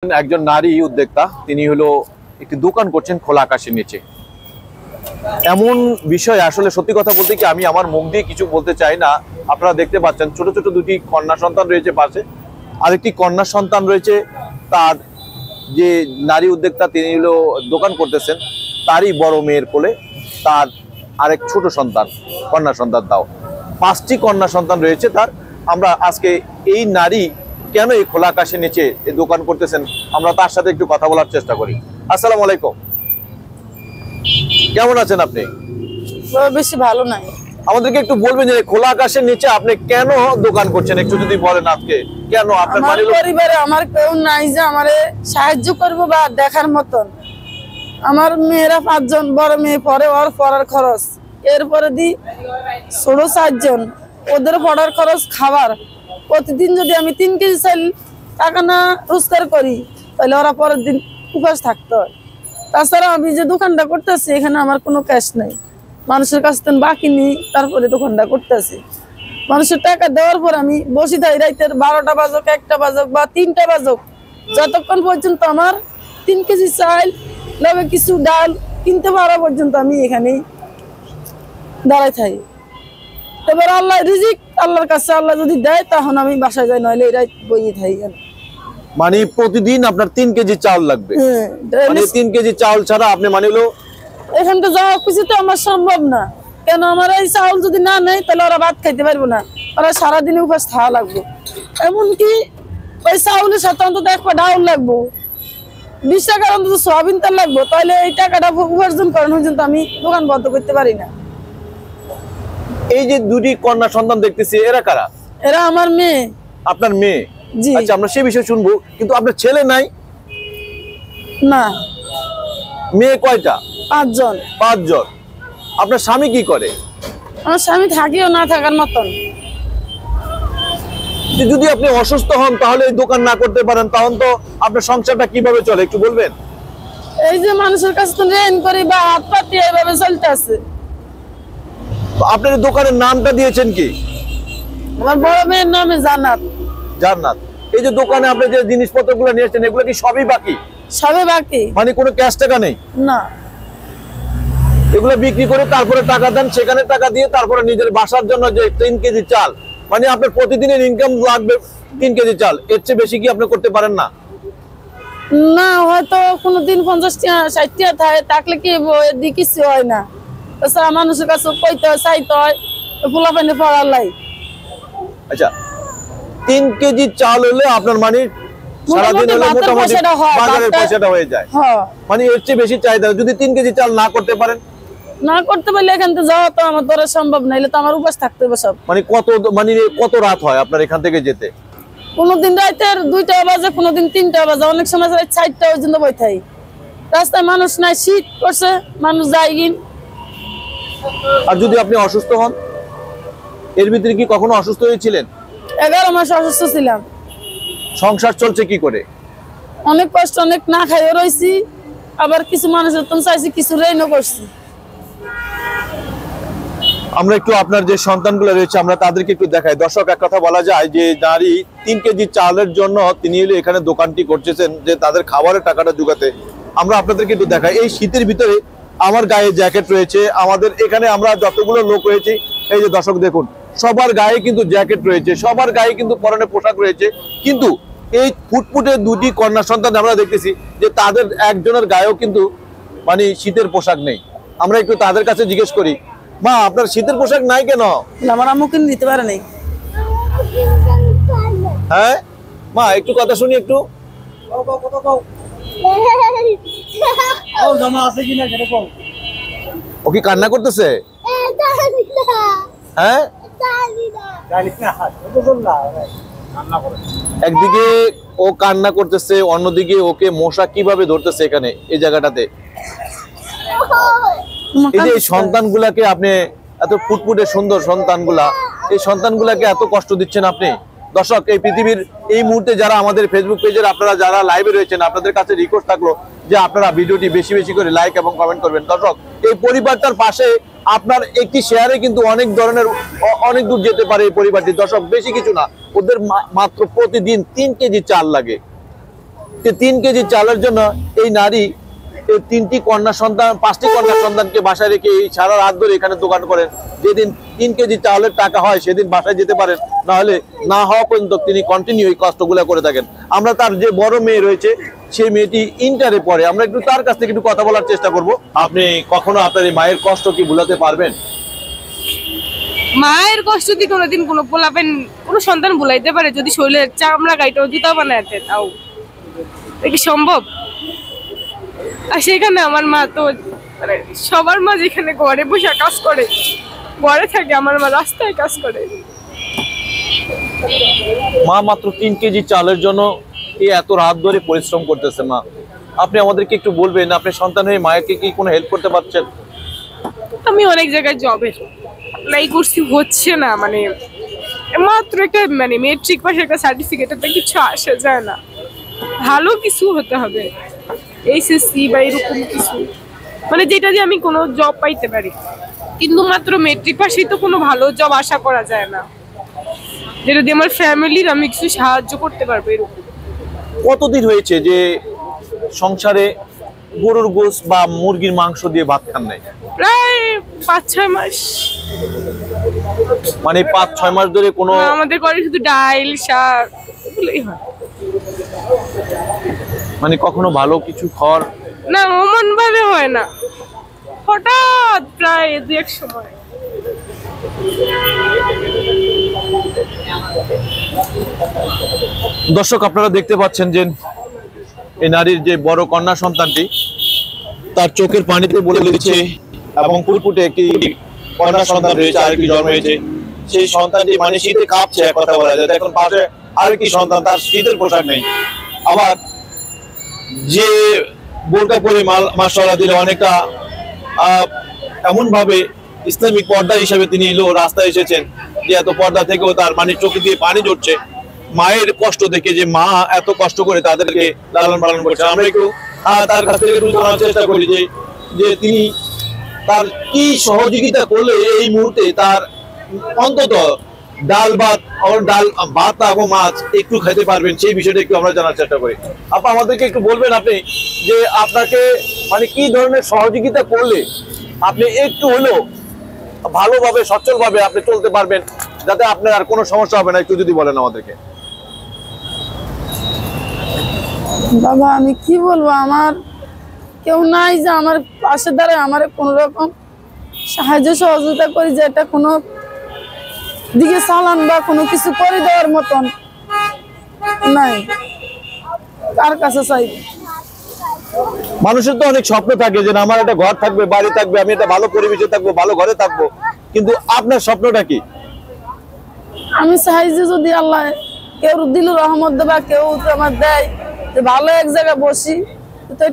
একজন নারী উদ্যোক্তা তিনি হলো একটি দোকান করছেন খোলা আকাশের নিচে। এমন বিষয় আসলে সত্যি কথা বলতে কি আমি আমার মুখ দিয়ে কিছু বলতে চাই না। আপনারা দেখতে পাচ্ছেন ছোট ছোট দুটি কন্যা সন্তান রয়েছে পাশে, আরেকটি কন্যা সন্তান রয়েছে। তার যে নারী উদ্যোক্তা তিনি হলো দোকান করতেছেন, তারই বড় মেয়ের কোলে তার আরেক ছোট সন্তান, কন্যা সন্তান। তাও 5টি কন্যা সন্তান রয়েছে তার। আমরা আজকে এই নারী কেন এই খোলা আকাশের নিচে এই দোকান করতেছেন আমরা তার সাথে একটু কথা বলার চেষ্টা করি। আসসালামু আলাইকুম, কেমন আছেন আপনি? বেশি ভালো নাই। আমাদেরকে একটু বলবেন যে খোলা আকাশের নিচে আপনি কেন দোকান করছেন, একটু যদি বলেন আজকে কেন আপনার পরিবারে আমার কেউ নাই যে আমারে সাহায্য করবো বা দেখার মতন। আমার মেয়েরা 5 জন, বড় মেয়ে পরে ওর পড়ার খরচ, এরপরে দি ছোট 4 জন, ওদের পড়ার খরচ, খাবার। প্রতিদিন যদি আমি 3 কেজি চাল টাকা না রোজগার করি তাহলে ওরা পরের দিন উপাস থাকতে হয়। তাছাড়া আমি যে দোকানটা করতেছি এখানে আমার কোনো ক্যাশ নেই, মানুষের কাছ থেকে বাকি নিই, তারপরে দোকানটা করতেছি। মানুষের টাকা দেওয়ার পর আমি বসে থাকি রাইতের 12টা বাজক, 1টা বাজক বা 3টা বাজক, যতক্ষণ পর্যন্ত আমার 3 কেজি চাল লগে কিছু ডাল কিনতে পারা পর্যন্ত আমি এখানেই দাঁড়াই থাকি। এবার আল্লাহ রিজিক আল্লাহর কাছে, আল্লাহ যদি দেয় তখন আমি বাসায় যাই, নইলে এই রাত বইয়ে থাকি। মানে প্রতিদিন আপনার 3 কেজি চাল লাগবে? মানে 3 কেজি চাল ছাড়া আপনি মানে হলো এখানটা যাওয়া কিছু তো আমার সম্ভব না। কেন আমার এই চাউল যদি না নেই তাহলে ওরা ভাত খাইতে পারবো না, ওরা সারাদিনে উপাস খাওয়া লাগবে। এমনকি ওই চাউলের সাথে অন্তত 1 পা ডাউল লাগবো, 20 টাকার অন্তত সোয়াবিন তেল লাগবো, তাহলে এই টাকাটা উপার্জন করানো পর্যন্ত আমি দোকান বন্ধ করতে পারি না। এই যে দুটি কন্যা সন্তান দেখতেছি এরা কারা? এরা আমার মেয়ে। আপনার মেয়ে? জি। আচ্ছা, আমরা সেই বিষয়ে শুনবো, কিন্তু আপনার ছেলে নাই? না। মেয়ে কয়টা? 5 জন। 5 জন। আপনার স্বামী কি করে? আমার স্বামী থাকিও না থাকার মতন। যদি আপনি অসুস্থ হন তাহলে এই দোকান না করতে পারেন, তখন তো আপনার সংসারটা কিভাবে চলে একটু বলবেন? এই যে মানুষের কাছে তো ঋণ করি বা হাত পাতি এইভাবে চলতে আছে। আপনার দোকানের নামটা দিয়েছেন কি? আমার বড় মেয়ের নামে জান্নাত। জান্নাত। এই যে দোকানে আপনি যে জিনিসপত্রগুলো নিয়েছেন এগুলো কি সবই বাকি? সবই বাকি। মানে কোনো ক্যাশ টাকা নেই? না। এগুলো বিক্রি করে তারপরে টাকা দেন, সেখানে টাকা দিয়ে তারপরে নিজের বাসার জন্য যে 3 কেজি চাল, মানে আপনার প্রতিদিনের ইনকাম লাগবে 3 কেজি চাল, এর চেয়ে বেশি কি আপনি করতে পারেন না? না, হয়তো কোনোদিন 50 টাকা 60 টাকা থাকলে কি এদিকে কিছু হয় না। তাছাড়া মানুষের কাছে কইতে হয়, চাইতে হয়, পোলাপানি পড়ার লাই। আচ্ছা, 3 কেজি চাল হলে আপনার মানে সারাদিন হলে মোটামুটি বাজারের পয়সাটা হয়ে যায়। মানে এর চেয়ে বেশি চাহিদা। যদি 3 কেজি চাল না করতে পারেন? না করতে পারলে এখান থেকে যাওয়া তো আমার দ্বারা সম্ভব না, তো আমার উপাস থাকতে হবে সব। মানে কত রাত হয় আপনার এখান থেকে যেতে? কোনোদিন রাতের 2টা বাজে, কোনোদিন 3টা বাজে, অনেক সময় 4টা পর্যন্ত বই থাই। রাস্তায় মানুষ নাই, শীত করছে, মানুষ যায় কিন। আর যদি আপনি অসুস্থ হন? এর ভিতরে কি কখনো অসুস্থ হয়েছিলেন? 11 মাস অসুস্থ ছিলাম। সংসার চলছে কি করে? অনেক কষ্ট, অনেক না খাইও রয়েছি, আবার কিছু মানুষের তো চাইছি, কিছু রেইনও করছি। আমরা একটু আপনার যে সন্তানগুলো রয়েছে আমরা তাদেরকে একটু দেখাই। দর্শক, এক কথা বলা যায় যে নারী 3 কেজি চালের জন্য তিনি এখানে দোকানটি করতেছেন যে তাদের খাবারের টাকাটা জোগাতে। আমরা আপনাদেরকে একটু দেখাই। এই শীতের ভিতরে আমার গায়ে জ্যাকেট রয়েছে, আমাদের এখানে আমরা যতগুলো লোক রয়েছে, এই যে দর্শক দেখুন, সবার গায়ে কিন্তু জ্যাকেট রয়েছে, সবার গায়ে কিন্তু পরনে পোশাক রয়েছে, কিন্তু এই ফুটফুটে দুটি কন্যা সন্তান আমরা দেখতেছি যে তাদের একজনের গায়েও কিন্তু মানে শীতের পোশাক নেই। আমরা একটু তাদের কাছে জিজ্ঞেস করি, মা আপনার শীতের পোশাক নাই কেন? আমার আম্মু কিনে দিতে পারে নাই। হ্যাঁ মা, একটু কথা শুনি একটু। ও কি কান্না করতেছে? হ্যাঁ, একদিকে ও কান্না করতেছে, অন্যদিকে ওকে মশা কিভাবে ধরতেছে এখানে এই জায়গাটাতে। এই যে সন্তানগুলাকে আপনি এত ফুটফুটে সুন্দর সন্তানগুলা, এই সন্তানগুলাকে এত কষ্ট দিচ্ছেন আপনি। দর্শক, এই পৃথিবীর এই মুহূর্তে যারা আমাদের ফেসবুক পেজের আপনারা যারা লাইভে রয়েছেন, আপনাদের কাছে রিকোয়েস্ট থাকলো যে আপনারা ভিডিওটি বেশি বেশি করে লাইক এবং কমেন্ট করবেন। দর্শক, এই পরিবারটার পাশে আপনার একটি শেয়ারে কিন্তু অনেক ধরনের অনেক দূর যেতে পারে এই পরিবারটি। দর্শক, বেশি কিছু না, ওদের মাত্র প্রতিদিন 3 কেজি চাল লাগে। যে 3 কেজি চালের জন্য এই নারী এই 3টি কন্যা সন্তান 5টি কন্যা সন্তানকে বাসায় রেখে এই সারা রাত ধরে এখানে দোকান করেন। যেদিন 3 কেজি চালের টাকা হয় সেদিন বাসায় যেতে পারেন, না হলে না হওয়া পর্যন্ত তিনি কন্টিনিউ এই কষ্টগুলো করে থাকেন। আমরা তার যে বড় মেয়ে রয়েছে সেই মেয়েটি ইন্টারে পড়ে, আমরা একটু তার কাছ থেকে একটু কথা বলার চেষ্টা করব। আপনি কখনো আপনার এই মায়ের কষ্ট কি ভুলাতে পারবেন? মায়ের কষ্ট কি কোনোদিন কোনো পোলাপেন কোনো সন্তান ভুলাইতে পারে? যদি শরীরের চামড়া গাইটাও জুতা বানায় তাও কি সম্ভব? আর সেখানে আমার মা তো মানে সবার মা যেখানে ঘরে বসে কাজ করে, ঘরে থাকে, আমার মা রাস্তায় কাজ করে। মা মাত্র 3 কেজি চালের জন্য এত রাত ধরে পরিশ্রম করতেছে। মা, আপনি আমাদেরকে একটু বলবেন আপনি সন্তান হয়ে মায়েরকে কি কোনো হেল্প করতে পারছেন? আমি অনেক জায়গায় জবে অ্যাপ্লাই করছি, হচ্ছে না। মানে মাত্র একটা মানে মেট্রিক পাশের একটা সার্টিফিকেটে কিছু আসে যায় না, ভালো কিছু হতে হবে, এইচএসসি বা এরকম কিছু, মানে যেটা দিয়ে আমি কোনো জব পাইতে পারি। কিন্তু মাত্র মেট্রিক পাশেই তো কোনো ভালো জব আশা করা যায় না, যেটা দিয়ে আমার ফ্যামিলির আমি কিছু সাহায্য করতে পারবো এরকম। কতদিন হয়েছে যে সংসারে গরুর গোশত বা মুরগির মাংস দিয়ে ভাত খান নাই? প্রায় 5-6 মাস। মানে 5-6 মাস ধরে কোনো আমাদের ঘরে শুধু ডাল শাক এগুলোই হয়, মানে কখনো ভালো কিছু খাওয়ার না অমন ভাবে হয় না, হঠাৎ প্রায় 2-1 সময়। দর্শক আপনারা দেখতে পাচ্ছেন যে এই নারীর যে বড় কন্যা সন্তানটি তার চোখের পানিতে বলে দিচ্ছে এবং ফুটফুটে একটি কন্যা সন্তান রয়েছে, আরেকটি জন্ম হয়েছে। সেই সন্তানটি মানে শীতে কাঁপছে, এক কথা বলা যায়। এখন পাশে আরেকটি সন্তান, তার শীতের পোশাক নেই। আবার যে বোরকা পরে মাশাআল্লাহ দিলে অনেকটা এমন ভাবে ইসলামিক পর্দা হিসেবে তিনি রাস্তায় এসেছেন যে এত পর্দা থেকেও তার মানে চোখে দিয়ে পানি ঝরছে মায়ের কষ্ট দেখে, যে মা এত কষ্ট করে তাদেরকে লালন পালন করছে। আমরা একটু তার কাছ থেকে একটু জানার চেষ্টা করি যে তিনি তার কি সহযোগিতা করলে এই মুহূর্তে তার অন্তত ডাল ভাত এবং মাছ একটু খেতে পারবেন, সেই বিষয়টা একটু আমরা জানার চেষ্টা করি। আপা, আমাদেরকে একটু বলবেন আপনি যে আপনাকে মানে কি ধরনের সহযোগিতা করলে আপনি একটু হলেও ভালোভাবে সচ্ছলভাবে আপনি চলতে পারবেন, যাতে আপনার আর কোনো সমস্যা হবে না, একটু যদি বলেন আমাদেরকে। বাবা আমি কি বলবো, আমার কেউ নাই যে আমার পাশে দাঁড়ায় আমার কোনো রকম সাহায্য সহযোগিতা করি, যে এটা কোনো দিকে চালান বা কোনো কিছু করে দেওয়ার মতন নাই। কার কাছে চাইবে? মানুষের তো অনেক স্বপ্ন থাকে যে আমার একটা ঘর থাকবে, বাড়ি থাকবে, আমি একটা ভালো পরিবেশে থাকবো, ভালো ঘরে থাকবো, কিন্তু আপনার স্বপ্নটা কি? আমি চাই যে যদি আল্লাহ কেউ দিল রহমত দেবা, কেউ আমার দেয় যে ভালো এক জায়গায় বসি, তো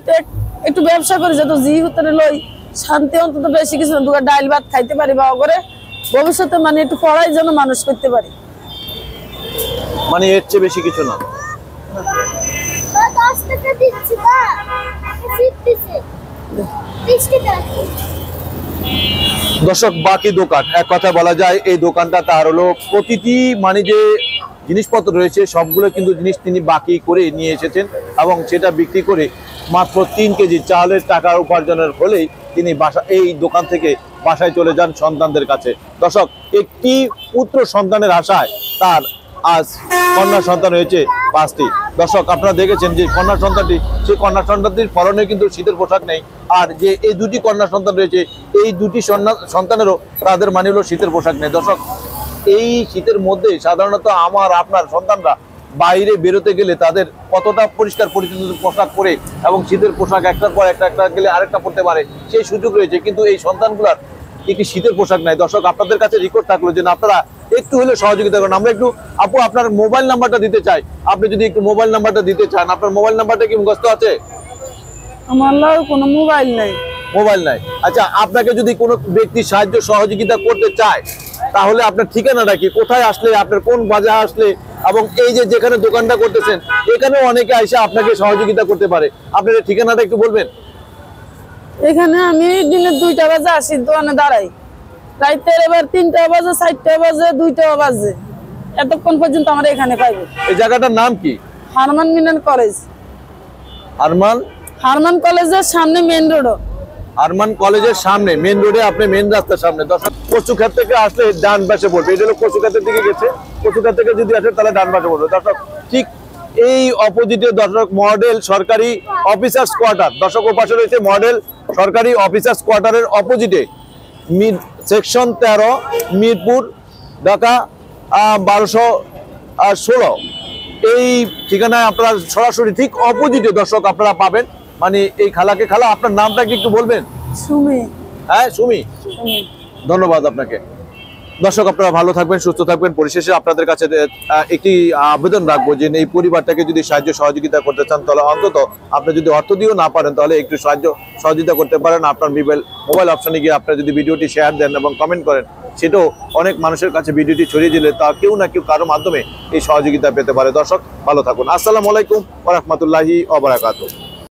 একটু ব্যবসা করি, যত জি হতে লই শান্তি, অন্তত বেশি কিছু না, দুটো ডাইল ভাত খাইতে পারি, বা করে ভবিষ্যতে মানে একটু পড়াই যেন মানুষ করতে পারি, মানে এর চেয়ে বেশি কিছু না। দর্শক, বাকি দোকান এক কথা বলা যায় এই দোকানটা তার হলো প্রতিটি মানে যে জিনিসপত্র রয়েছে সবগুলো কিন্তু জিনিস তিনি বাকি করে নিয়ে এসেছেন এবং সেটা বিক্রি করে মাত্র 3 কেজি চালের টাকা উপার্জনের ফলেই তিনি এই দোকান থেকে বাসায় চলে যান সন্তানদের কাছে। দর্শক, একটি পুত্র সন্তানের আশায় তার আজ কন্যা সন্তান হয়েছে 5টি। দর্শক, আপনারা দেখেছেন যে কন্যা সন্তানটি, সেই কন্যা সন্তানটির পরনে কিন্তু শীতের পোশাক নেই, আর যে এই 2টি কন্যা সন্তান রয়েছে এই 2টি সন্তানেরও তাদের মানে হলো শীতের পোশাক নেই। দর্শক, এই শীতের মধ্যে সাধারণত আমার আপনার সন্তানরা বাইরে বেরোতে গেলে তাদের কতটা পরিষ্কার পরিচ্ছন্ন পোশাক পরে এবং শীতের পোশাক একটার পর একটা গেলে আরেকটা পরতে পারে সেই সুযোগ রয়েছে, কিন্তু এই সন্তানগুলার একটি শীতের পোশাক নাই। দর্শক, আপনাদের কাছে রিকোয়েস্ট থাকলো যে আপনারা একটু হলে সহযোগিতা করেন। আমরা একটু আপু আপনার মোবাইল নাম্বারটা দিতে চাই, আপনি যদি একটু মোবাইল নাম্বারটা দিতে চান। আপনার মোবাইল নাম্বারটা কি মুখস্থ আছে? আমার কোনো মোবাইল নেই। মোবাইল নাই? আচ্ছা, আপনাকে যদি কোনো ব্যক্তি সাহায্য সহযোগিতা করতে চায় তাহলে আপনার ঠিকানাটা কি, কোথায় আসলে, আপনার কোন বাজার আসলে, এবং এই যে যেখানে দোকানটা করতেছেন এখানেও অনেকে এসে আপনাকে সহযোগিতা করতে পারে, আপনার ঠিকানাটা একটু বলবেন? এখানে আমি দিনে 2টা বাজে আসি, দোকানে দাঁড়াই, রাইতের এবার 3টা বাজে, 4টা বাজে, 2টা বাজে, এতক্ষণ পর্যন্ত আমরা এখানে পাইব। এই জায়গাটার নাম কি? হারমান মিলন কলেজ। আরমান হারমান কলেজের সামনে মেন রোড। আরমান কলেজের সামনে মেন রোডে, আপনি মেন রাস্তার সামনে। দর্শক কচুক্ষেত থেকে আসলে ডান পাশে পড়বে, এটা হলো কচুক্ষেতের দিকে গেছে, কচুক্ষেত থেকে যদি আসে তাহলে ডান পাশে পড়বে। দর্শক ঠিক এই অপোজিটে দর্শক মডেল সরকারি অফিসার্স কোয়ার্টার, দর্শক ও পাশে রয়েছে মডেল সরকারি অফিসার্স কোয়ার্টারের অপোজিটে সেকশন 13 মিরপুর ঢাকা 1216 এই ঠিকানায় আপনারা সরাসরি ঠিক অপোজিটে দর্শক আপনারা পাবেন। মানে এই খালাকে, খালা আপনার নামটা কি একটু বলবেন? সুমি। হ্যাঁ সুমি, ধন্যবাদ আপনাকে। দর্শক আপনারা ভালো থাকবেন, সুস্থ থাকবেন। পরিশেষে আপনাদের কাছে একটি আবেদন রাখবো যে এই পরিবারটাকে যদি সাহায্য সহযোগিতা করতে চান তাহলে অন্তত আপনি যদি অর্থ দিয়েও না পারেন তাহলে একটু সাহায্য সহযোগিতা করতে পারেন। আপনার মোবাইল অপশনে গিয়ে আপনারা যদি ভিডিওটি শেয়ার দেন এবং কমেন্ট করেন, সেটাও অনেক মানুষের কাছে ভিডিওটি ছড়িয়ে দিলে তা কেউ না কেউ কারো মাধ্যমে এই সহযোগিতা পেতে পারে। দর্শক ভালো থাকুন। আসসালামু আলাইকুম ওয়া রাহমাতুল্লাহি ওয়া বারাকাতুহু।